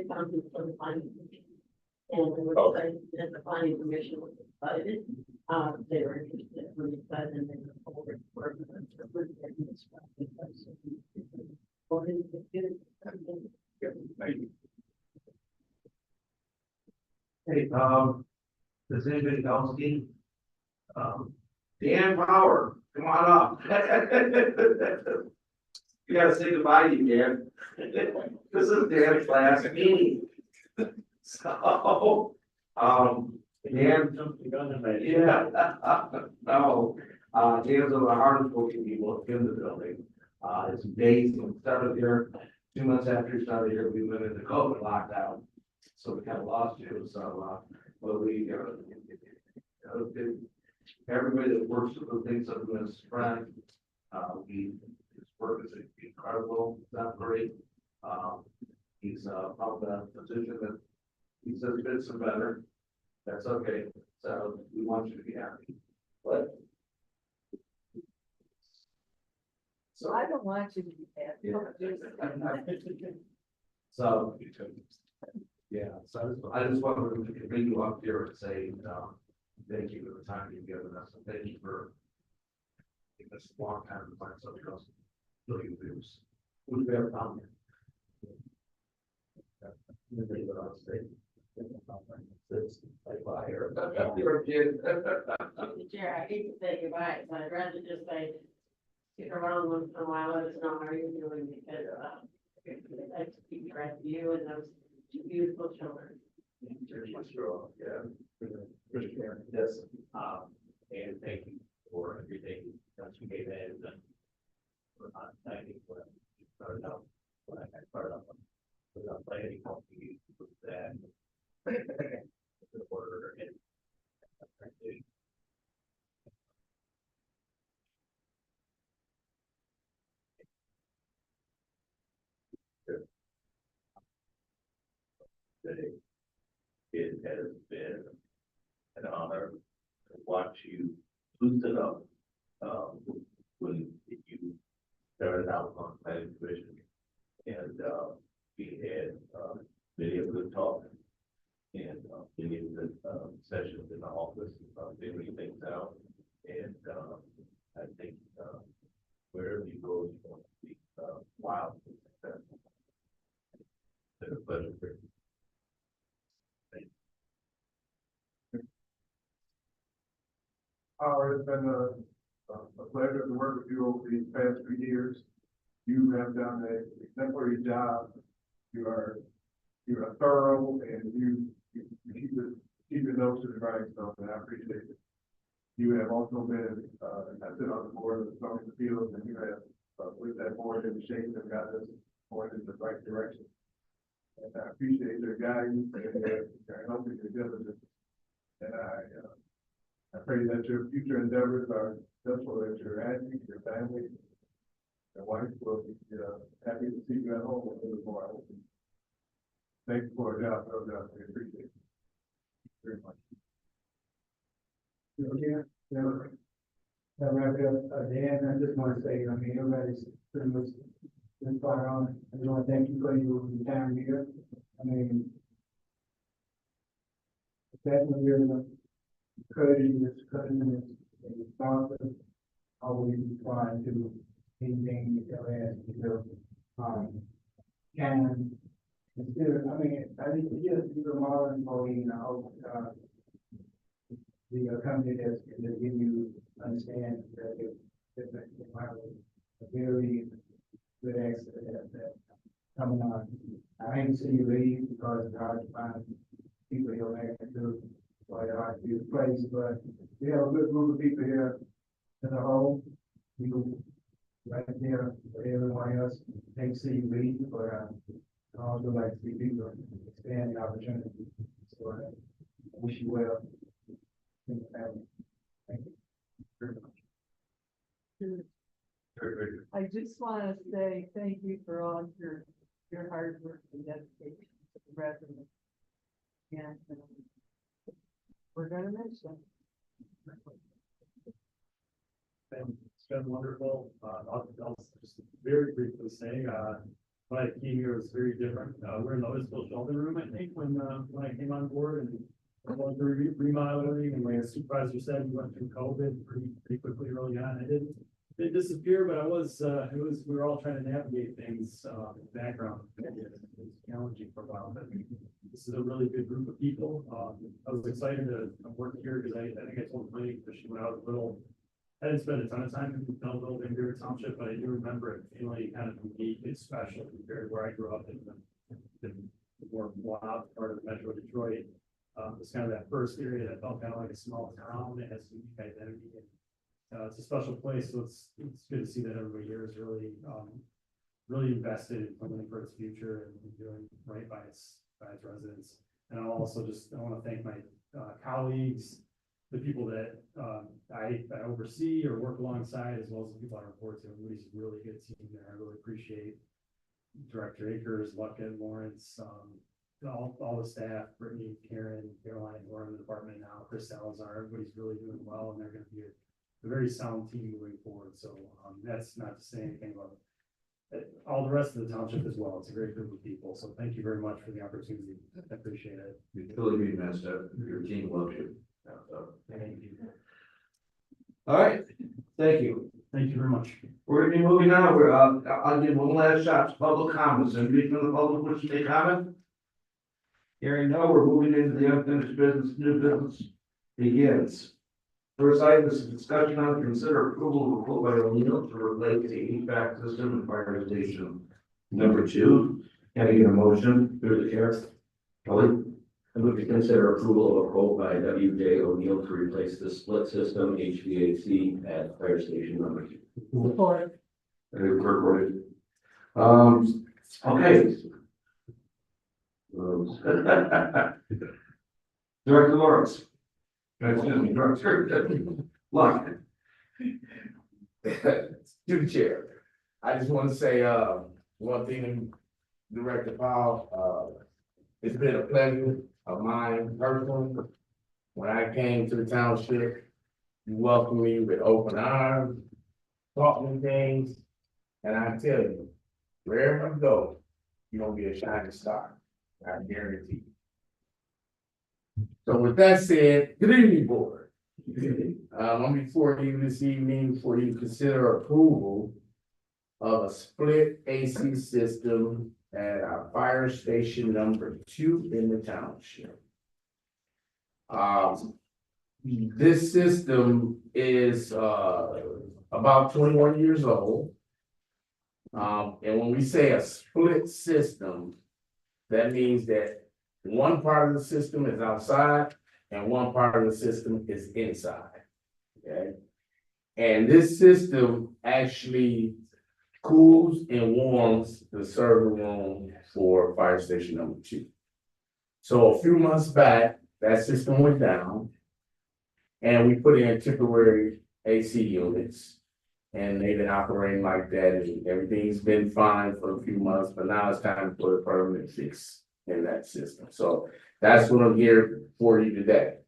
something for the planning commission. And we were Okay. excited that the planning commission was excited. They were interested, really excited, and they look forward to working with this process. Yeah, thank you. Hey, does anybody else need? Dan Power, come on up. You gotta say goodbye to you, Dan. This is Dan's last meeting. So, Dan, yeah, no, Dan's one of the hardest working people in the building. It's days, when we started here, 2 months after we started here, we went into COVID lockdown. So we kind of lost you, so, but we, everybody that works with the things that we're spread, his work is incredible, it's not great. He's, of the position that he says fits him better. That's okay, so we want you to be happy, but. So I don't want you to be happy. So. Yeah, so I just wanted to bring you up here and say, thank you for the time you've given us, and thank you for. Taking us a long time to find something else. Really news. We've never found it. Like fire. You're a kid. Mr. Chair, I hate to say goodbye, so I'd rather just say, stick around once in a while, let us know how you're doing, because, I'd like to keep track of you and those two beautiful children. Yeah. Yes, and thank you for everything that you gave in and for not thanking what you started out, when I started out without planning on you with that. The order and. It has been an honor to watch you loosen up, when you started out on planning commission. And, we had, many of the talk and, many of the, sessions in the office, figuring things out. And, I think, wherever you go, you're going to be, wild. It's been a pleasure for you. It's been a pleasure to work with you over these past 3 years. You have done an exemplary job. You're thorough and you keep your nose to the grindstone, and I appreciate it. You have also been, I sit on the board of the zoning appeals, and you have, with that board in shape and got us going in the right direction. And I appreciate your guidance and your help and your diligence. And I pray that your future endeavors are successful, that your auntie, your family, your wife will be happy to see you at home a little more. Thank you for a job, well done. We appreciate it very much. Dan, I just want to say, I mean, everybody's pretty much been spot on. I just want to thank you for your time here. I mean, definitely you're the courteous, and responsive, always trying to anything you tell us, can, and still, I mean, I think you're a model employee, you know, the company that's going to give you understand that it might have a very good access that coming on. I hate to see you leave because it's hard to find people you'll have to, quite hard to replace, but we have a good group of people here as a whole. You right there for everyone else, hate to see you leave, but I also like to see people expand the opportunity. So I wish you well. Thank you very much. I just want to say thank you for all your hard work and dedication to the residents. And we're gonna miss them. It's been wonderful. I'll just very briefly say, when I came here, it was very different. We're in the Louisville Shelter Room, I think, when I came on board and going through remodeling, and my supervisor said we went through COVID pretty quickly early on. I didn't disappear, but we were all trying to navigate things, in the background. It was challenging for a while, but this is a really good group of people. I was excited to work here because I think I told Mike, especially when I was little, I didn't spend a ton of time in Belleville, Van Buren Township, but I do remember it feeling kind of unique and special compared to where I grew up in the more wild part of Metro Detroit. It's kind of that first area that felt kind of like a small town. It has unique identity. And, it's a special place, so it's good to see that everybody here is really invested in planning for its future and doing right by its residents. And I want to thank my colleagues, the people that I oversee or work alongside, as well as the people I report to. Everybody's a really good team there. I really appreciate Director Akers, Luckett, Lawrence, all the staff, Brittany, Karen, Caroline, who are in the department now, Chris Salazar, everybody's really doing well, and they're gonna be a very sound team moving forward, so, that's not to say anything about all the rest of the township as well. It's a great group of people, so thank you very much for the opportunity. I appreciate it. You truly be missed, your team loves you. So, Thank you. all right, thank you. Thank you very much. We're gonna be moving on, I'll give one last shot to public comments, anybody from the public wish to make comment? Hearing no, we're moving into the unfinished business, new business begins. First item is a discussion on consider approval of a quote by O'Neill to replace the HVAC system in fire station number 2. Can I get a motion through the chair? Kelly? I move to consider approval of a quote by W.J. O'Neill to replace the split system HVAC at fire station number 2. Support. Recorded. Okay. Director Lawrence. Excuse me, Director Luck. To the chair, I just want to say, one thing, Director Powell, it's been a pleasure of mine personally. When I came to the township, you welcomed me with open arms, taught me things, and I tell you, wherever I go, you're gonna be a shining star, I guarantee you. So with that said, good evening, board. I'm before you this evening for you to consider approval of a split AC system at our fire station number 2 in the township. This system is about 21 years old. And when we say a split system, that means that one part of the system is outside and one part of the system is inside. Okay. And this system actually cools and warms the server room for fire station number 2. So a few months back, that system went down and we put in temporary AC units. And they've been operating like that and everything's been fine for a few months, but now it's time to put a permanent fix in that system. So that's what I'm here for you today.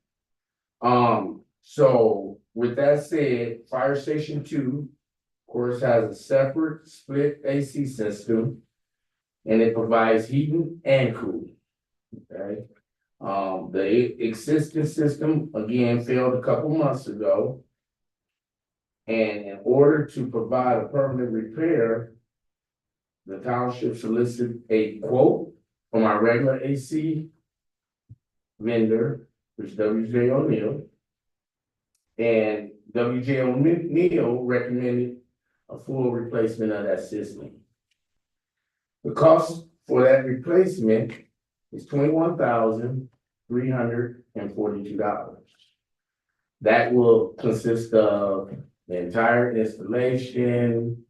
So with that said, Fire Station 2, of course, has a separate split AC system. And it provides heating and cooling. Okay. The existing system, again, failed a couple months ago. And in order to provide a permanent repair, the township solicited a quote from our regular AC vendor, which is W.J. O'Neill. And W.J. O'Neill recommended a full replacement of that system. The cost for that replacement is $21,342. That will consist of the entire installation,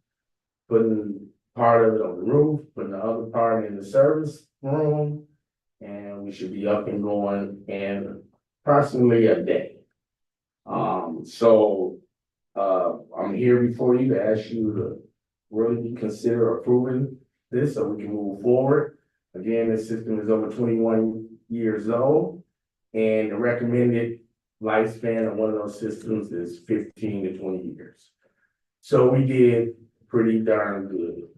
putting part of it on the roof, putting the other part in the service room, and we should be up and going in approximately a day. I'm here before you to ask you to really consider approving this so we can move forward. Again, this system is over 21 years old, and the recommended lifespan of one of those systems is 15 to 20 years. So we did pretty darn good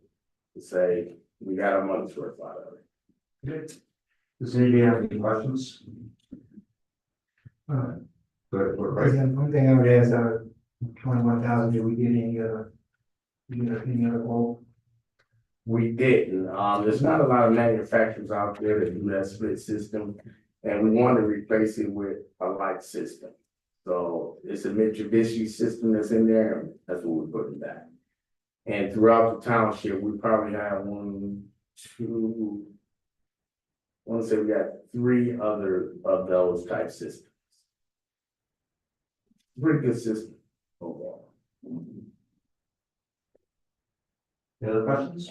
to say we got our money's worth out of it. Good. Does anybody have any questions? Good. One thing I would ask, 21,000, did we get any other quote? We didn't. There's not a lot of manufacturers out there that do that split system, and we want to replace it with a light system. So it's a Mitsubishi system that's in there, and that's what we're putting back. And throughout the township, we probably have I want to say we got 3 other of those type systems. Pretty good system overall. Any other questions?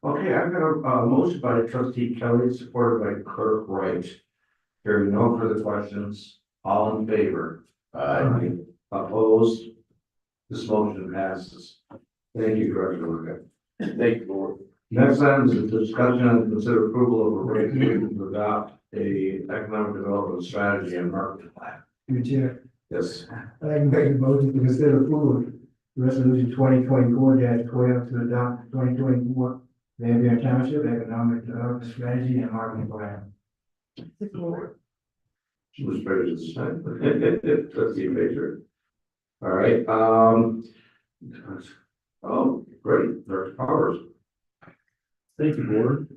Okay, I've got a motion by trustee Kelly, supported by Clerk Wright. Hearing no further questions, all in favor? Aye. Opposed? This motion passes. Thank you, Director Luca. Thank you, Lord. Next item is a discussion and consider approval of a resolution to adopt a economic development strategy and marketing plan. Through the chair, Yes. I'd like to make a motion to consider approval of resolution 2024-12 to adopt 2024 Van Buren Township Economic Development Strategy and Marketing Plan. She was very good. Trustee Major. All right, oh, great, Director Powers. Thank you, board.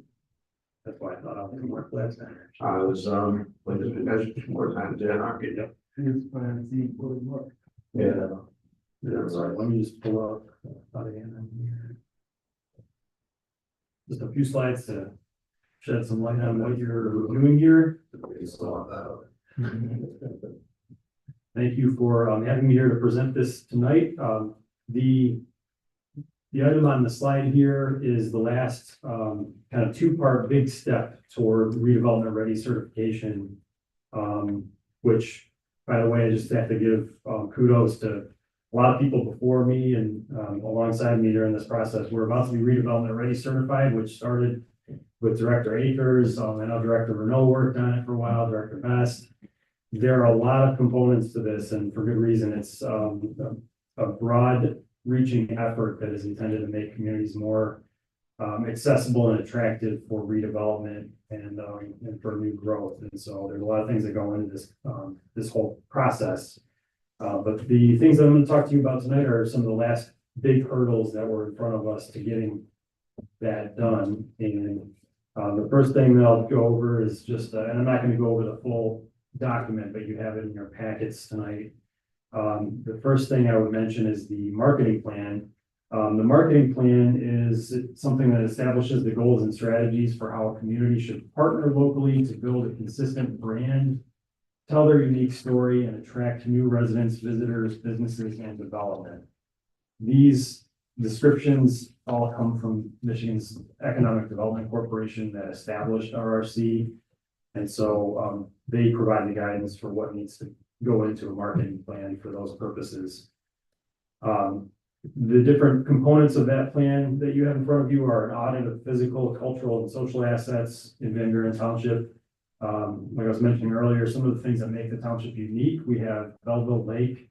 That's why I thought I'll work last time. I was, when this was more time to market. Yep. Here's plan C for the work. Yeah. Yeah, sorry, let me just pull up. Here. Just a few slides to shed some light on what you're doing here. Thank you for having me here to present this tonight. The item on the slide here is the last kind of two-part big step toward redevelopment ready certification. Which, by the way, I just have to give kudos to a lot of people before me and alongside me during this process. We're about to be redevelopment ready certified, which started with Director Akers. I know Director Renault worked on it for a while, Director Best. There are a lot of components to this, and for good reason. It's a broad reaching effort that is intended to make communities more accessible and attractive for redevelopment and for new growth. And so there's a lot of things that go into this this whole process. But the things that I'm going to talk to you about tonight are some of the last big hurdles that were in front of us to getting that done. And the first thing that I'll go over is just, and I'm not going to go over the full document, but you have it in your packets tonight. The first thing I would mention is the marketing plan. The marketing plan is something that establishes the goals and strategies for how a community should partner locally to build a consistent brand, tell their unique story, and attract new residents, visitors, businesses, and development. These descriptions all come from Michigan's Economic Development Corporation that established RRC. And so they provide the guidance for what needs to go into a marketing plan for those purposes. The different components of that plan that you have in front of you are an audit of physical, cultural, and social assets in Van Buren Township. Like I was mentioning earlier, some of the things that make the township unique, we have Belleville Lake,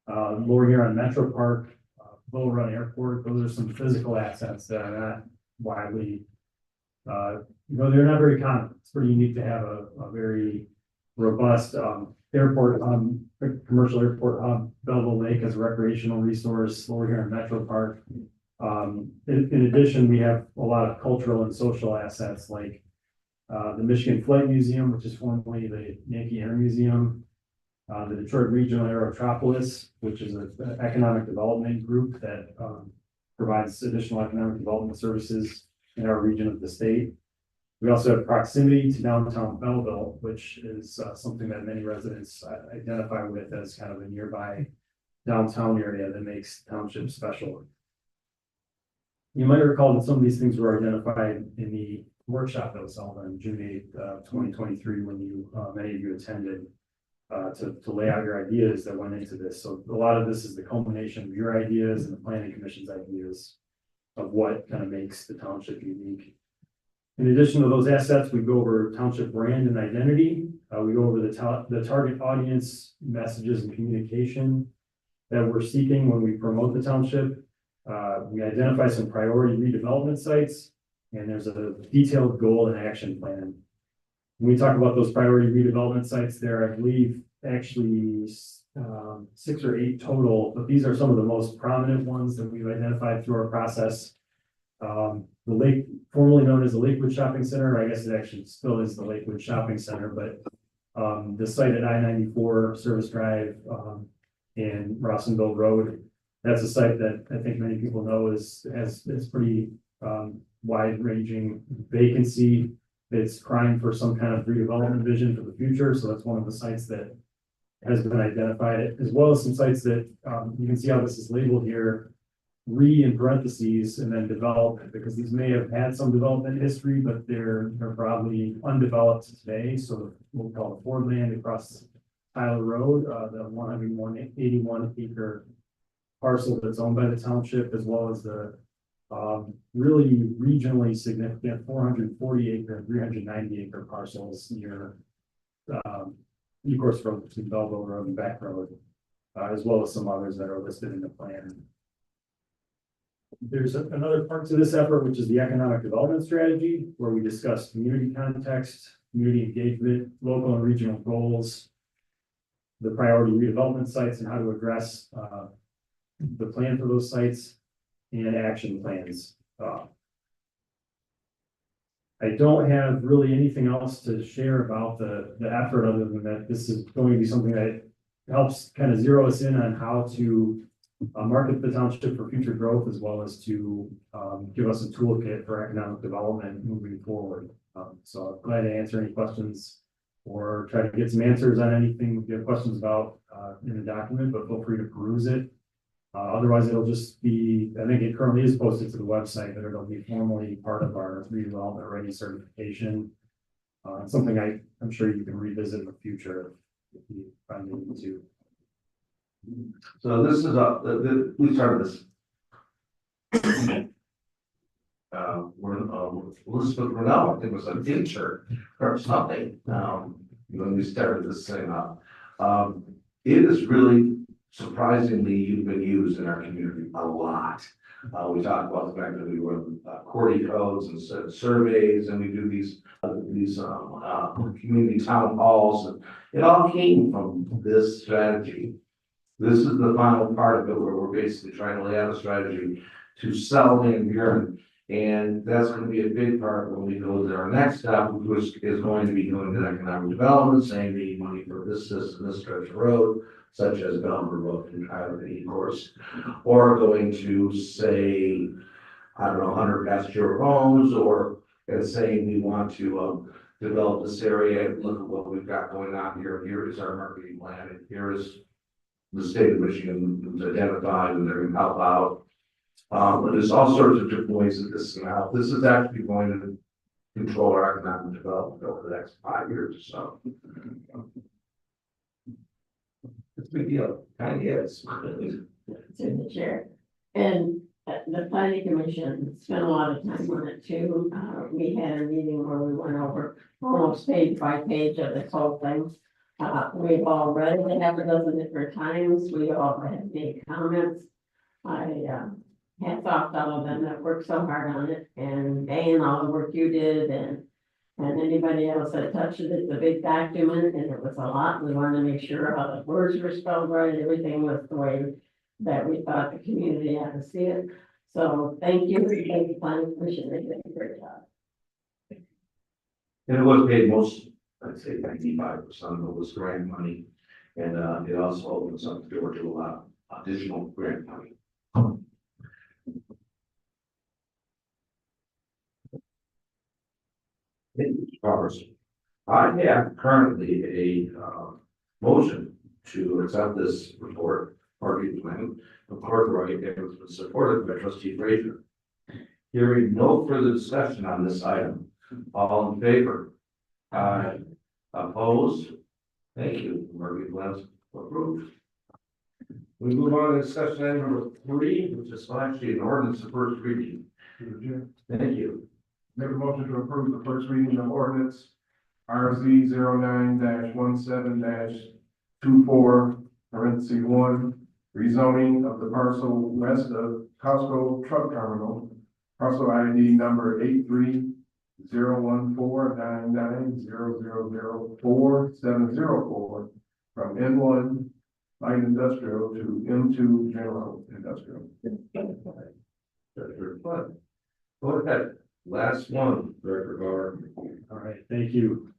Lower Huron Metro Park, Bull Run Airport. Those are some physical assets that are not widely, they're not very common. It's pretty unique to have a very robust airport, commercial airport hub. Belleville Lake as a recreational resource, Lower Huron Metro Park. In addition, we have a lot of cultural and social assets like the Michigan Flight Museum, which is formerly the Yankee Air Museum, the Detroit Regional Aerotropolis, which is an economic development group that provides additional economic development services in our region of the state. We also have proximity to downtown Belleville, which is something that many residents identify with as kind of a nearby downtown area that makes the township special. You might recall that some of these things were identified in the workshop that was held on June 8th, 2023, when many of you attended to lay out your ideas that went into this. So a lot of this is the culmination of your ideas and the planning commission's ideas of what kind of makes the township unique. In addition to those assets, we go over township brand and identity. We go over the target audience, messages, and communication that we're seeking when we promote the township. We identify some priority redevelopment sites, and there's a detailed goal and action plan. When we talk about those priority redevelopment sites there, I believe actually 6 or 8 total, but these are some of the most prominent ones that we've identified through our process. The lake, formerly known as the Lakewood Shopping Center, I guess it actually still is the Lakewood Shopping Center, but the site at I-94 Service Drive and Rawsonville Road, that's a site that I think many people know has pretty wide-ranging vacancy. It's crying for some kind of redevelopment vision for the future, so that's one of the sites that has been identified, as well as some sites that you can see how this is labeled here. In parentheses and then development, because these may have had some development history, but they're probably undeveloped today. So we'll call it Ford land across Tyler Road, the 181 acre parcel that's owned by the township, as well as the really regionally significant 440 acre, 390 acre parcels near Ecorse Road between Belleville Road and Back Road, as well as some others that are listed in the plan. There's another part to this effort, which is the economic development strategy, where we discuss community context, community engagement, local and regional goals, the priority redevelopment sites and how to address the plan for those sites and action plans. I don't have really anything else to share about the effort other than that this is going to be something that helps kind of zero us in on how to market the township for future growth, as well as to give us a toolkit for economic development moving forward. So I'm glad to answer any questions or try to get some answers on anything you have questions about in the document, but feel free to peruse it. Otherwise, it'll just be, I think it currently is posted to the website, but it'll be formally part of our redevelopment ready certification. It's something I'm sure you can revisit in the future if you find the need to. So this is we started this. Elizabeth Brunel, I think, was an intern or something, when we started this thing up. It is really surprisingly been used in our community a lot. We talk about the fact that we run QWERTY codes and surveys, and we do these community town halls, and it all came from this strategy. This is the final part of it, where we're basically trying to lay out a strategy to sell Van Buren. And that's going to be a big part when we go to our next step, which is going to be going to economic development, saying we need money for this stretch of road, such as Belleville Road and Ecorse, or going to say, I don't know, 100 pasture homes, or saying we want to develop this area, and look at what we've got going on here. Here is our marketing plan, and here is the state of Michigan is identified, and they're going to help out. But there's all sorts of different ways that this is going to help. This is actually going to control our economic development over the next 5 years or so. It's a big deal, kind of is. To the chair. And the planning commission spent a lot of time on it too. We had a meeting where we went over almost page by page of this whole thing. We've all read it half a dozen different times. We all have made comments. Hats off to all of them that worked so hard on it, and Dan, all the work you did, and anybody else that touched it. It's a big document, and it was a lot. We wanted to make sure all the words were spelled right, everything was the way that we thought the community had to see it. So thank you, planning commission, they did a great job. And it was paid most, I'd say 95% of it was grant money. And it also opens up the door to a lot of additional grant money. I have currently a motion to accept this report, party plan, of course, right, it was supported by trustee Frazier. Hearing no further discussion on this item, all in favor? Aye. Opposed? Thank you, market plans approved. We move on to discussion item number 3, which is actually an ordinance of first reading. Thank you. Make a motion to approve the first reading of ordinance RZ 09-17-24, parentheses 1, rezoning of the parcel west of Costco Truck Terminal, parcel ID number 83-014990004704 from M1 light industrial to M2 general industrial. Go ahead. Last one, Director Gar. All right, thank you.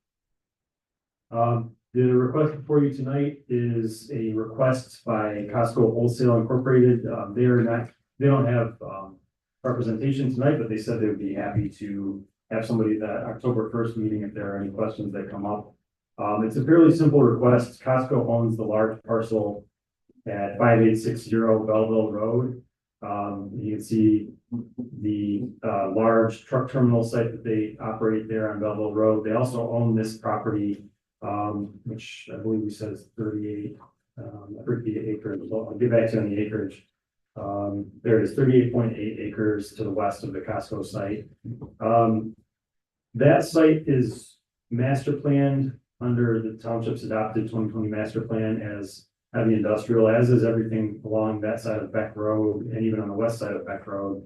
The request before you tonight is a request by Costco Wholesale Incorporated. They don't have representation tonight, but they said they would be happy to have somebody at that October 1st meeting if there are any questions that come up. It's a fairly simple request. Costco owns the large parcel at 5860 Belleville Road. You can see the large truck terminal site that they operate there on Belleville Road. They also own this property, which I believe we said is 38 acres. I'll get back to you on the acreage. There is 38.8 acres to the west of the Costco site. That site is master planned under the township's adopted 2020 master plan as heavy industrial, as is everything along that side of Beck Road and even on the west side of Beck Road.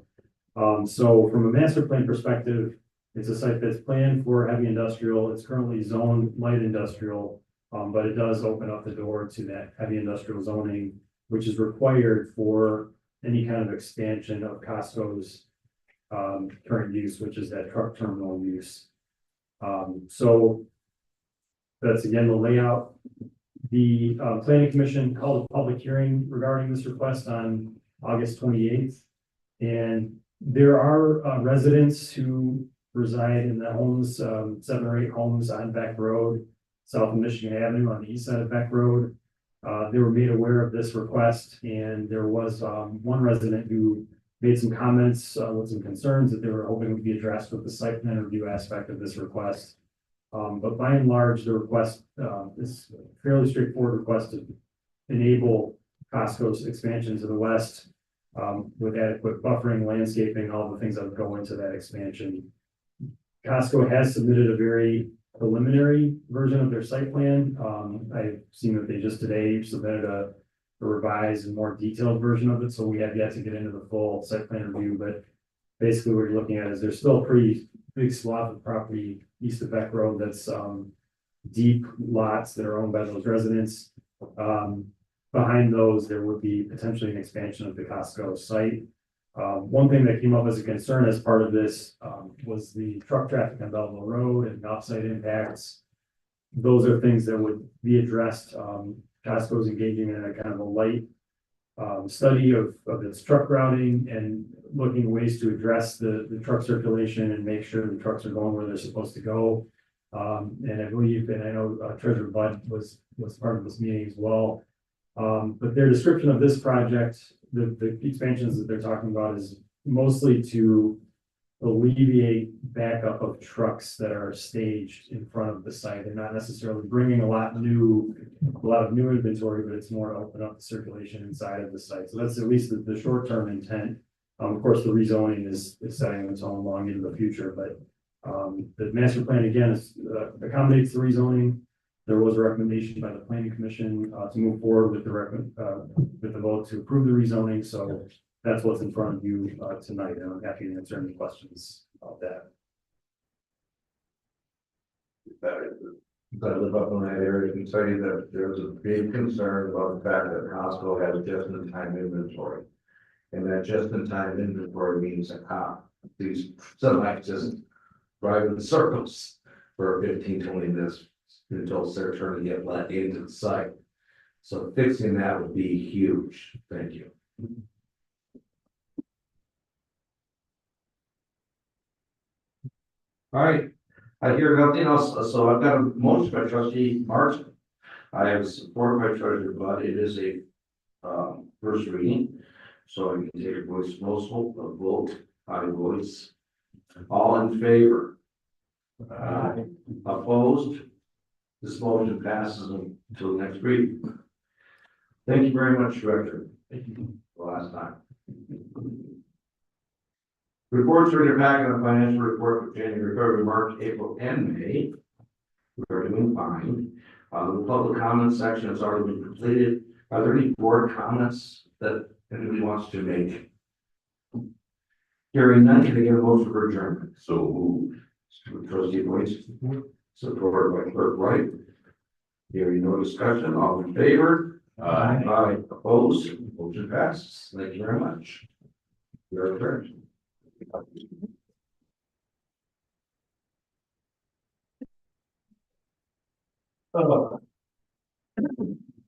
So from a master plan perspective, it's a site that's planned for heavy industrial. It's currently zoned light industrial, but it does open up the door to that heavy industrial zoning, which is required for any kind of expansion of Costco's current use, which is that truck terminal use. So that's again the layout. The planning commission held a public hearing regarding this request on August 28th. And there are residents who reside in the homes, 7 or 8 homes on Beck Road, south of Michigan Avenue on the east side of Beck Road. They were made aware of this request, and there was one resident who made some comments with some concerns that they were hoping would be addressed with the site plan review aspect of this request. But by and large, the request is a fairly straightforward request to enable Costco's expansion to the west with adequate buffering, landscaping, all the things that would go into that expansion. Costco has submitted a very preliminary version of their site plan. I've seen that they just today submitted a revised and more detailed version of it, so we have yet to get into the full site plan review, but basically what you're looking at is there's still a pretty big swath of property east of Beck Road that's deep lots that are owned by those residents. Behind those, there would be potentially an expansion of the Costco site. One thing that came up as a concern as part of this was the truck traffic on Belleville Road and offsite impacts. Those are things that would be addressed. Costco is engaging in a kind of a light study of its truck routing and looking at ways to address the truck circulation and make sure the trucks are going where they're supposed to go. And I believe, and I know Treasurer Bud was part of this meeting as well. But their description of this project, the expansions that they're talking about is mostly to alleviate backup of trucks that are staged in front of the site. They're not necessarily bringing a lot of new inventory, but it's more to open up the circulation inside of the site. So that's at least the short-term intent. Of course, the rezoning is setting its own long into the future, but the master plan again accommodates the rezoning. There was a recommendation by the planning commission to move forward with the vote to approve the rezoning. So that's what's in front of you tonight, and I'm happy to answer any questions about that. I live up in that area, I can tell you that there's a big concern about the fact that Costco has just-in-time inventory. And that just-in-time inventory means a these semis just drive in circles for 15-20 minutes until they're trying to get let into the site. So fixing that would be huge. Thank you. All right, I hear nothing else, so I've got a motion by trustee Martin. I have support by treasurer Bud. It is a first reading, so I can take a voice vote by voice. All in favor? Opposed? This motion passes until next reading. Thank you very much, Director. Thank you. Last time. Reports are in your packet on financial report for January, February, March, April, and May. We are doing fine. The public comment section has already been completed. Are there any board comments that anybody wants to make? Hearing none, can I get a motion for adjournment? So moved. Trustee Boyce, support by Clerk Wright. Hearing no discussion, all in favor? Aye. Aye. Opposed? Motion passes. Thank you very much. We are adjourned. Oh.